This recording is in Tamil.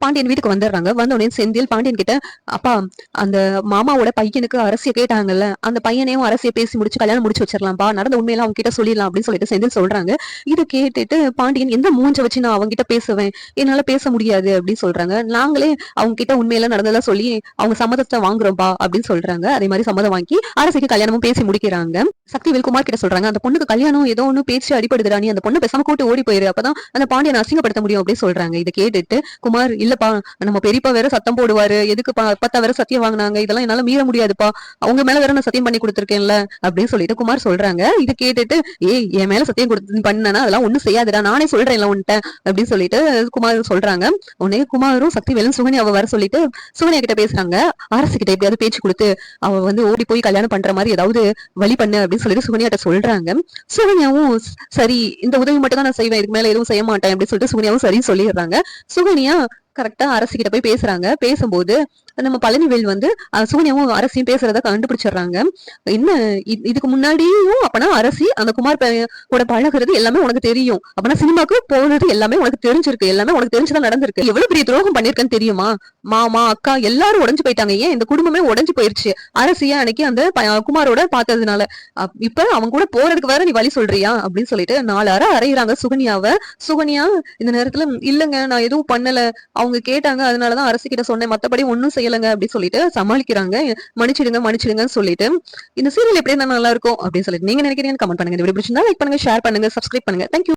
பாண்டியன் வீட்டுக்கு வந்துடுறாங்க. வந்த உடனே செந்தில் பாண்டியன் கிட்ட, அப்பா அந்த மாமாவோட பையனுக்கு அரசிய கேட்டாங்கல்ல, அந்த பையனையும் அரசிய பேசி முடிச்சு கல்யாணம் முடிச்சு வச்சிடலாம்ப்பா, நடந்த உண்மையெல்லாம் அவங்க கிட்ட சொல்லிடலாம் அப்படின்னு சொல்லிட்டு செந்தில் சொல்றாங்க. இதை கேட்டுட்டு பாண்டியன், எந்த மூஞ்ச வச்சு நான் அவங்க கிட்ட பேசுவேன், என்னால பேச முடியாது அப்படின்னு சொல்றாங்க. நாங்களே அவங்க கிட்ட உண்மையெல்லாம் நடந்ததெல்லாம் சொல்லி அவங்க சம்மதத்தை வாங்குறோம்பா அப்படின்னு சொல்றாங்க. அதே மாதிரி சம்மதம் வாங்கி அரசிக்கு கல்யாணமும் பேசி முடிக்கிறாங்க. சக்திவேல் குமார் கிட்ட சொல்றாங்க, அந்த பொண்ணுக்கு கல்யாணம் ஏதோ ஒண்ணு பேச்சு அடிபடுதுடா, நீ அந்த பொண்ணு பேசாம கூட்டு ஓடி போயிரு, அப்பதான் அந்த பாண்டியனை அசிங்கப்படுத்த முடியும் அப்படின்னு சொல்றாங்க. இதை கேட்டுட்டு குமார், இல்லப்பா நம்ம பெரியப்பா வேற சத்தம் போடுவாரு, எதுக்கு அப்பத்தா வேற சத்தியம் வாங்கினாங்க, இதெல்லாம் என்னால மீற முடியாதுப்பா, அவங்க மேல வேற நான் சத்தியம் பண்ணி கொடுத்துருக்கேன்ல அப்படின்னு சொல்லிட்டு குமார் சொல்றாங்க. இதை கேட்டுட்டு, ஏய் என் மேல சத்தியம் கொடுத்து பண்ணனா அதெல்லாம் ஒண்ணும் செய்யாதுடா, நானே சொல்றேன்ல உன்ட்ட அப்படின்னு சொல்லிட்டு குமார் சொல்றாங்க. உடனே குமாரும் சக்திவேலும் சுகன்யாவை வர சொல்லிட்டு சுகன்யா கிட்ட பேசுறாங்க. அரசு கிட்ட எப்படியாவது பேச்சு கொடுத்து அவ வந்து ஓடி போய் கல்யாணம் பண்ற மாதிரி ஏதாவது வழி பண்ணு அப்படின்னு சொல்லிட்டு சுகன்யாட்ட சொல்றாங்க. சுகன்யாவும் சரி, இந்த உதவி மட்டும் தான் நான் செய்வேன், இதுக்கு மேல எதுவும் செய்ய மாட்டேன் அப்படின்னு சொல்லிட்டு சுகன்யாவும் சரி சொல்லிடுறாங்க. சுகன்யா கரெக்டா அரசிக்கிட்ட போய் பேசுறாங்க. பேசும்போது நம்ம பழனிவேல் வந்து சுகன்யாவும் அரசியும் பேசுறத கண்டுபிடிச்சிடுறாங்க. என்ன இதுக்கு முன்னாடியும் அப்பனா அரசி அந்த குமார் கூட பழகுறது எல்லாமே உனக்கு தெரியும், அப்பனா சினிமாக்கு போனது எல்லாமே உனக்கு தெரிஞ்சிருக்கு, எல்லாமே உனக்கு தெரிஞ்சுதான் நடந்திருக்கு, எவ்வளவு பெரிய துரோகம் பண்ணிருக்கேன்னு தெரியுமா, மாமா அக்கா எல்லாரும் உடைஞ்சு போயிட்டாங்க, ஏன் இந்த குடும்பமே உடைஞ்சு போயிருச்சு அரசியா அன்னைக்கு அந்த குமாரோட பார்த்ததுனால, இப்ப அவங்க கூட போறதுக்கு வேற நீ வழி சொல்றியா அப்படின்னு சொல்லிட்டு 4 அறை அறையிறாங்க சுகன்யாவை. சுகன்யா இந்த நேரத்துல, இல்லங்க நான் எதுவும் பண்ணல, அவங்க கேட்டாங்க அதனாலதான் அரசு கிட்ட சொன்னேன், மத்தபடி ஒன்னும் செய்யலங்க அப்படின்னு சொல்லிட்டு சமாளிக்கிறாங்க. மன்னிச்சிடுங்க மன்னிச்சிடுங்கன்னு சொல்லிட்டு. இந்த சீரியல் எப்படி இருந்தா நல்லா இருக்கும் அப்படின்னு சொல்லிட்டு நீங்க நினைக்கிறீங்கன்னு கமெண்ட் பண்ணுங்க. இந்த வீடியோ பிடிச்சிருந்தா லைக் பண்ணுங்க, ஷேர் பண்ணுங்க, சப்ஸ்கிரைப் பண்ணுங்க. தேங்க்யூ.